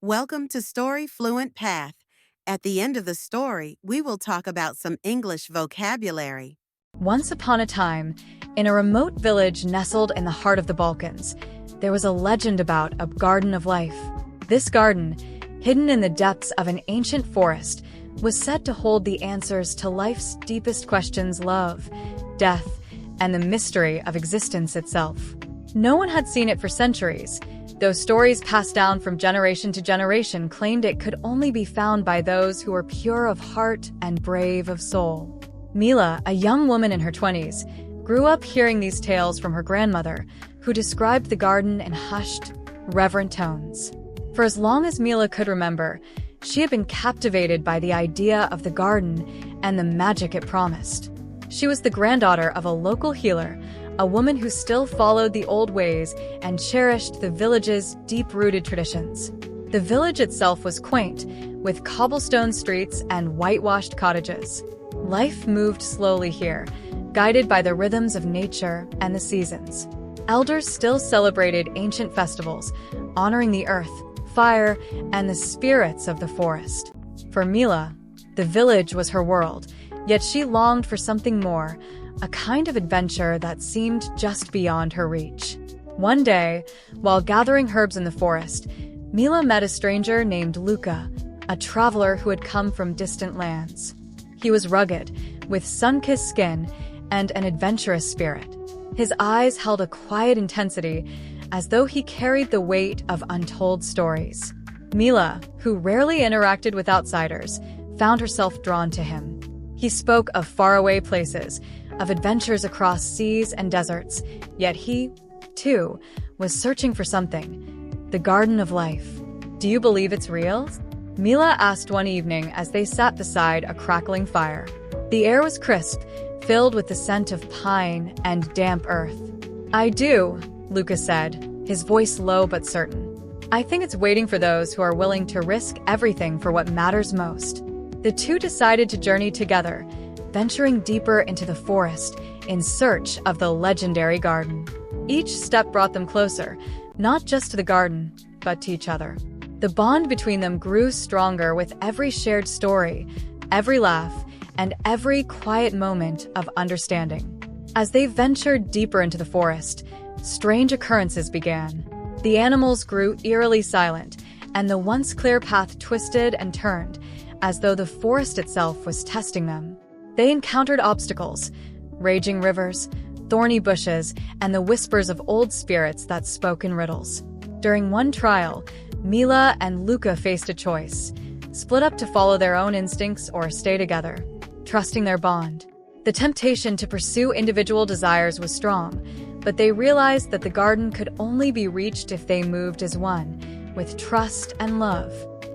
Welcome to Story Fluent Path. At the end of the story, we will talk about some English vocabulary. Once upon a time, in a remote village nestled in the heart of the Balkans, there was a legend about a garden of life. This garden, hidden in the depths of an ancient forest, was said to hold the answers to life's deepest questions: love, death, and the mystery of existence itself. No one had seen it for centuries, though stories passed down from generation to generation claimed it could only be found by those who were pure of heart and brave of soul. Mila, a young woman in her 20s, grew up hearing these tales from her grandmother, who described the garden in hushed, reverent tones. For as long as Mila could remember, she had been captivated by the idea of the garden and the magic it promised. She was the granddaughter of a local healer, a woman who still followed the old ways and cherished the village's deep-rooted traditions. The village itself was quaint, with cobblestone streets and whitewashed cottages. Life moved slowly here, guided by the rhythms of nature and the seasons. Elders still celebrated ancient festivals, honoring the earth, fire, and the spirits of the forest. For Mila, the village was her world, yet she longed for something more, a kind of adventure that seemed just beyond her reach. One day, while gathering herbs in the forest, Mila met a stranger named Luka, a traveler who had come from distant lands. He was rugged, with sun-kissed skin and an adventurous spirit. His eyes held a quiet intensity, as though he carried the weight of untold stories. Mila, who rarely interacted with outsiders, found herself drawn to him. He spoke of faraway places, of adventures across seas and deserts, yet he, too, was searching for something: the garden of life. "Do you believe it's real?" Mila asked one evening as they sat beside a crackling fire. The air was crisp, filled with the scent of pine and damp earth. "I do," Luka said, his voice low but certain. "I think it's waiting for those who are willing to risk everything for what matters most." The two decided to journey together, venturing deeper into the forest in search of the legendary garden. Each step brought them closer, not just to the garden, but to each other. The bond between them grew stronger with every shared story, every laugh, and every quiet moment of understanding. As they ventured deeper into the forest, strange occurrences began. The animals grew eerily silent, and the once clear path twisted and turned, as though the forest itself was testing them. They encountered obstacles: raging rivers, thorny bushes, and the whispers of old spirits that spoke in riddles. During one trial, Mila and Luka faced a choice: split up to follow their own instincts or stay together, trusting their bond. The temptation to pursue individual desires was strong, but they realized that the garden could only be reached if they moved as one, with trust and love.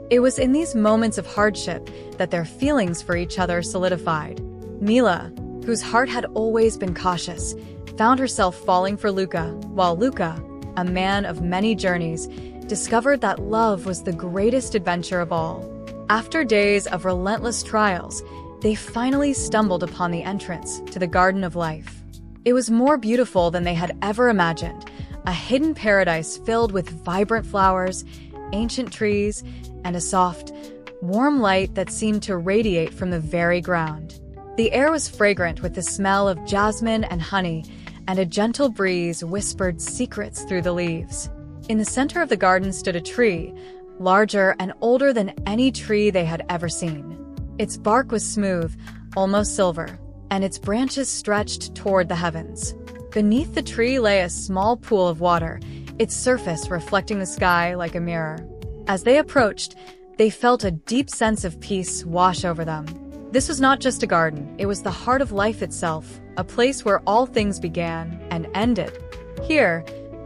It was in these moments of hardship that their feelings for each other solidified. Mila, whose heart had always been cautious, found herself falling for Luka, while Luka, a man of many journeys, discovered that love was the greatest adventure of all. After days of relentless trials, they finally stumbled upon the entrance to the Garden of Life. It was more beautiful than they had ever imagined, a hidden paradise filled with vibrant flowers, ancient trees, and a soft, warm light that seemed to radiate from the very ground. The air was fragrant with the smell of jasmine and honey, and a gentle breeze whispered secrets through the leaves. In the center of the garden stood a tree, larger and older than any tree they had ever seen. Its bark was smooth, almost silver, and its branches stretched toward the heavens. Beneath the tree lay a small pool of water, its surface reflecting the sky like a mirror. As they approached, they felt a deep sense of peace wash over them. This was not just a garden, it was the heart of life itself, a place where all things began and ended. Here,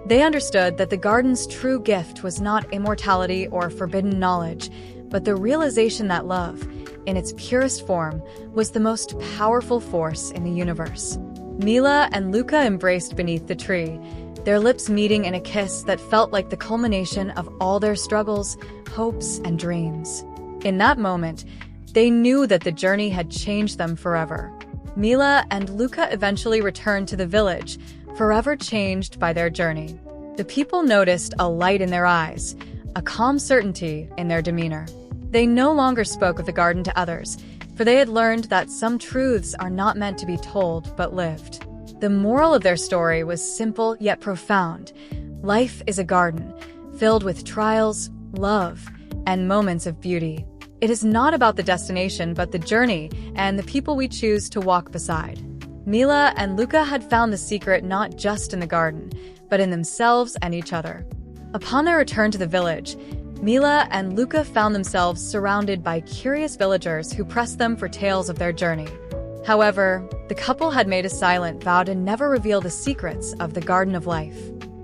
they understood that the garden's true gift was not immortality or forbidden knowledge, but the realization that love, in its purest form, was the most powerful force in the universe. Mila and Luka embraced beneath the tree, their lips meeting in a kiss that felt like the culmination of all their struggles, hopes, and dreams. In that moment, they knew that the journey had changed them forever. Mila and Luka eventually returned to the village, forever changed by their journey. The people noticed a light in their eyes, a calm certainty in their demeanor. They no longer spoke of the garden to others, for they had learned that some truths are not meant to be told but lived. The moral of their story was simple yet profound. Life is a garden, filled with trials, love, and moments of beauty. It is not about the destination but the journey and the people we choose to walk beside. Mila and Luka had found the secret not just in the garden, but in themselves and each other. Upon their return to the village, Mila and Luka found themselves surrounded by curious villagers who pressed them for tales of their journey. However, the couple had made a silent vow to never reveal the secrets of the Garden of Life.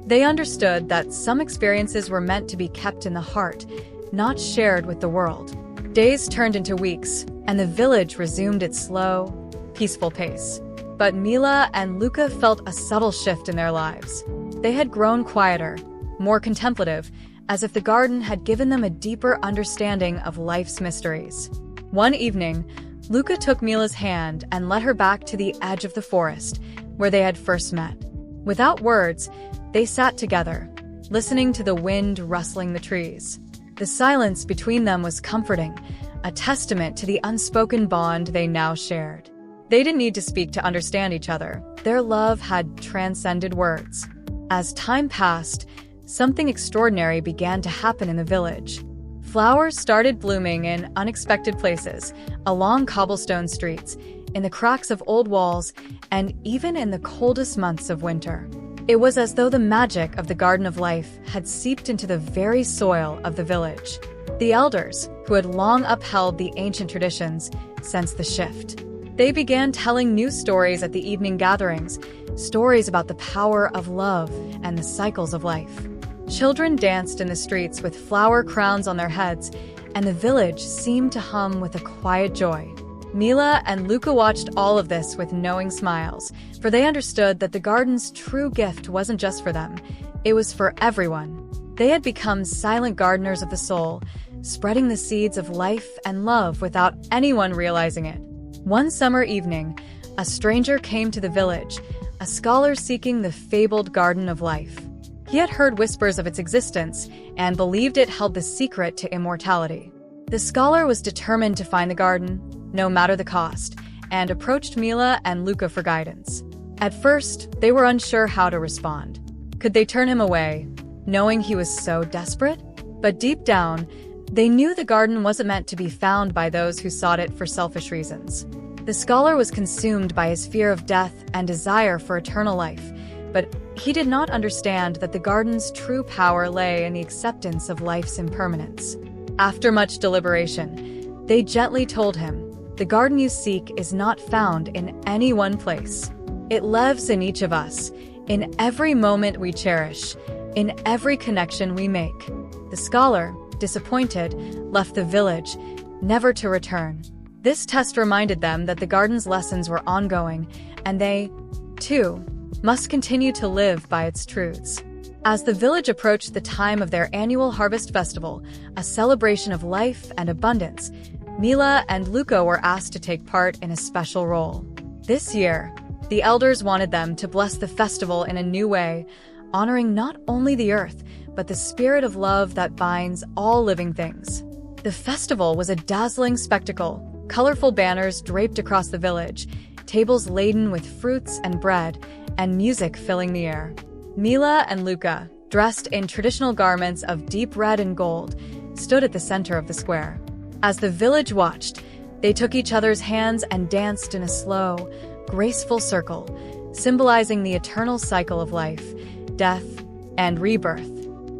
They understood that some experiences were meant to be kept in the heart, not shared with the world. Days turned into weeks, and the village resumed its slow, peaceful pace. But Mila and Luka felt a subtle shift in their lives. They had grown quieter, more contemplative, as if the garden had given them a deeper understanding of life's mysteries. One evening, Luka took Mila's hand and led her back to the edge of the forest, where they had first met. Without words, they sat together, listening to the wind rustling the trees. The silence between them was comforting, a testament to the unspoken bond they now shared. They didn't need to speak to understand each other. Their love had transcended words. As time passed, something extraordinary began to happen in the village. Flowers started blooming in unexpected places, along cobblestone streets, in the cracks of old walls, and even in the coldest months of winter. It was as though the magic of the Garden of Life had seeped into the very soil of the village. The elders, who had long upheld the ancient traditions, sensed the shift. They began telling new stories at the evening gatherings, stories about the power of love and the cycles of life. Children danced in the streets with flower crowns on their heads, and the village seemed to hum with a quiet joy. Mila and Luka watched all of this with knowing smiles, for they understood that the garden's true gift wasn't just for them, it was for everyone. They had become silent gardeners of the soul, spreading the seeds of life and love without anyone realizing it. One summer evening, a stranger came to the village, a scholar seeking the fabled Garden of Life. He had heard whispers of its existence and believed it held the secret to immortality. The scholar was determined to find the garden, no matter the cost, and approached Mila and Luka for guidance. At first, they were unsure how to respond. Could they turn him away, knowing he was so desperate? But deep down, they knew the garden wasn't meant to be found by those who sought it for selfish reasons. The scholar was consumed by his fear of death and desire for eternal life, but he did not understand that the garden's true power lay in the acceptance of life's impermanence. After much deliberation, they gently told him, "The garden you seek is not found in any one place. It lives in each of us, in every moment we cherish, in every connection we make." The scholar, disappointed, left the village, never to return. This test reminded them that the garden's lessons were ongoing, and they, too, must continue to live by its truths. As the village approached the time of their annual harvest festival, a celebration of life and abundance, Mila and Luka were asked to take part in a special role. This year, the elders wanted them to bless the festival in a new way, honoring not only the earth, but the spirit of love that binds all living things. The festival was a dazzling spectacle, colorful banners draped across the village, tables laden with fruits and bread, and music filling the air. Mila and Luka, dressed in traditional garments of deep red and gold, stood at the center of the square. As the village watched, they took each other's hands and danced in a slow, graceful circle, symbolizing the eternal cycle of life, death, and rebirth.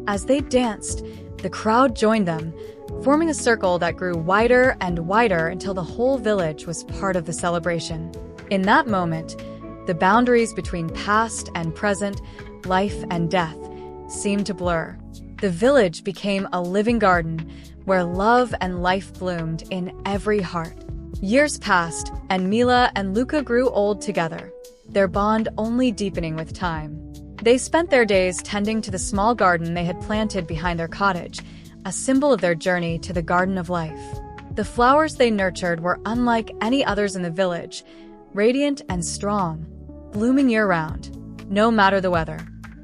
As they danced, the crowd joined them, forming a circle that grew wider and wider until the whole village was part of the celebration. In that moment, the boundaries between past and present, life and death, seemed to blur. The village became a living garden where love and life bloomed in every heart. Years passed, and Mila and Luka grew old together, their bond only deepening with time. They spent their days tending to the small garden they had planted behind their cottage, a symbol of their journey to the Garden of Life. The flowers they nurtured were unlike any others in the village, radiant and strong, blooming year-round, no matter the weather.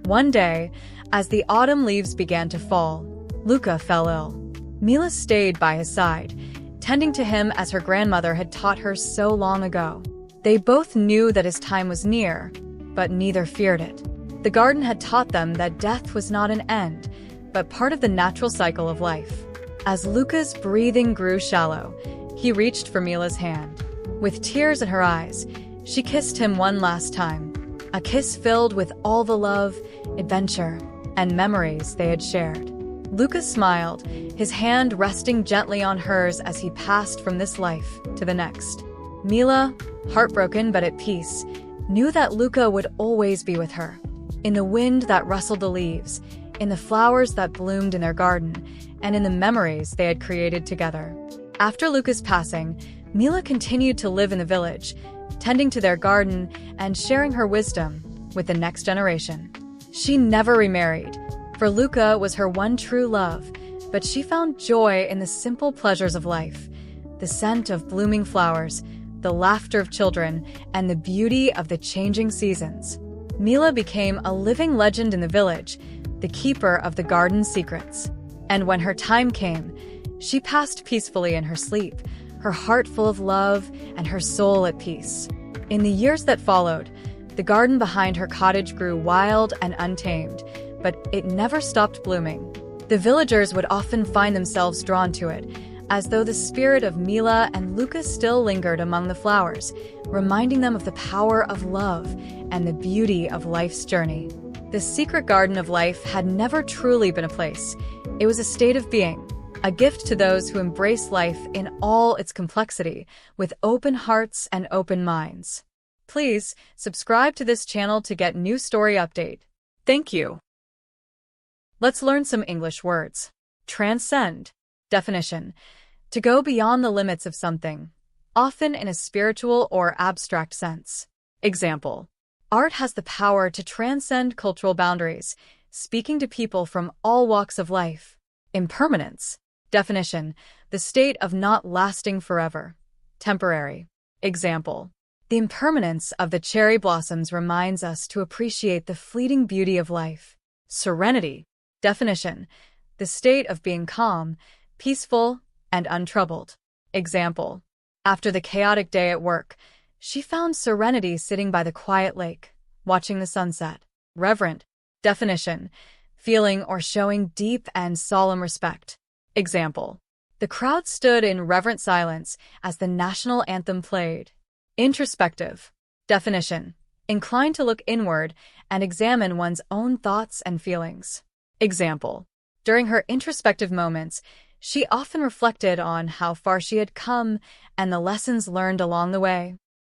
One day, as the autumn leaves began to fall, Luka fell ill. Mila stayed by his side, tending to him as her grandmother had taught her so long ago. They both knew that his time was near, but neither feared it. The garden had taught them that death was not an end, but part of the natural cycle of life. As Luka's breathing grew shallow, he reached for Mila's hand. With tears in her eyes, she kissed him one last time, a kiss filled with all the love, adventure, and memories they had shared. Luka smiled, his hand resting gently on hers as he passed from this life to the next. Mila, heartbroken but at peace, knew that Luka would always be with her. In the wind that rustled the leaves, in the flowers that bloomed in their garden, and in the memories they had created together. After Luka's passing, Mila continued to live in the village, tending to their garden and sharing her wisdom with the next generation. She never remarried, for Luka was her one true love, but she found joy in the simple pleasures of life, the scent of blooming flowers, the laughter of children, and the beauty of the changing seasons. Mila became a living legend in the village, the keeper of the garden's secrets. And when her time came, she passed peacefully in her sleep, her heart full of love and her soul at peace. In the years that followed, the garden behind her cottage grew wild and untamed, but it never stopped blooming. The villagers would often find themselves drawn to it, as though the spirit of Mila and Luka still lingered among the flowers, reminding them of the power of love and the beauty of life's journey. The secret garden of life had never truly been a place. It was a state of being, a gift to those who embrace life in all its complexity, with open hearts and open minds. Please subscribe to this channel to get new story update. Thank you. Let's learn some English words. Transcend. Definition: to go beyond the limits of something, often in a spiritual or abstract sense. Example: art has the power to transcend cultural boundaries, speaking to people from all walks of life. Impermanence. Definition: the state of not lasting forever. Temporary. Example: the impermanence of the cherry blossoms reminds us to appreciate the fleeting beauty of life. Serenity. Definition: the state of being calm, peaceful, and untroubled. Example: after the chaotic day at work, she found serenity sitting by the quiet lake, watching the sunset. Reverent. Definition: feeling or showing deep and solemn respect. Example: the crowd stood in reverent silence as the national anthem played. Introspective. Definition: inclined to look inward and examine one's own thoughts and feelings. Example: during her introspective moments, she often reflected on how far she had come and the lessons learned along the way.